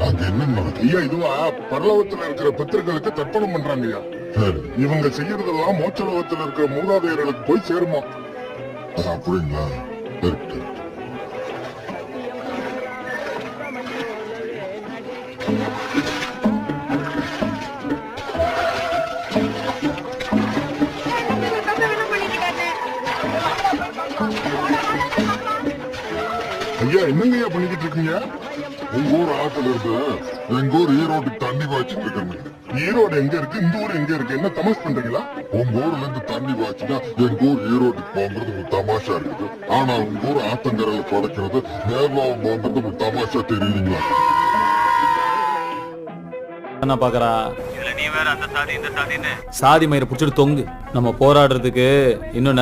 அது என்ன ஐயா, இதுவா பரலோகத்துல இருக்கிற பித்திருக்களுக்கு தர்ப்பணம் பண்றாங்க ஐயா. இவங்க செய்யறதெல்லாம் மோட்சலோகத்துல இருக்கிற மூதாதையர்களுக்கு போய் சேருமா? அப்படிங்களா? ஐயா, என்னங்க ஐயா பண்ணிக்கிட்டு இருக்கீங்க? உங்க ஊர் ஆத்துல இருக்கு, எங்க ஊர் ஈரோட்டுக்கு தண்ணி பாய்ச்சிட்டு இருக்காங்க. ஈரோடு எங்க இருக்கு, இந்த ஊர் எங்க இருக்கு? என்ன தமாஷ் பண்றீங்களா? உங்க ஊர்ல இருந்து தண்ணி பாய்ச்சினா எங்க ஊர் ஈரோட்டுக்கு போங்கிறது ஒரு தமாஷா இருக்குது. ஆனா உங்க ஊர் ஆத்தங்கரையில படைக்கிறது நேர்லாவும் போங்கிறது ஒரு தமாஷா தெரியலீங்களா? என்ன பாக்குறா? சாதி மயிரை புடிச்சிட்டு தொங்கு. நம்ம போராடுறதுக்கு இன்னும்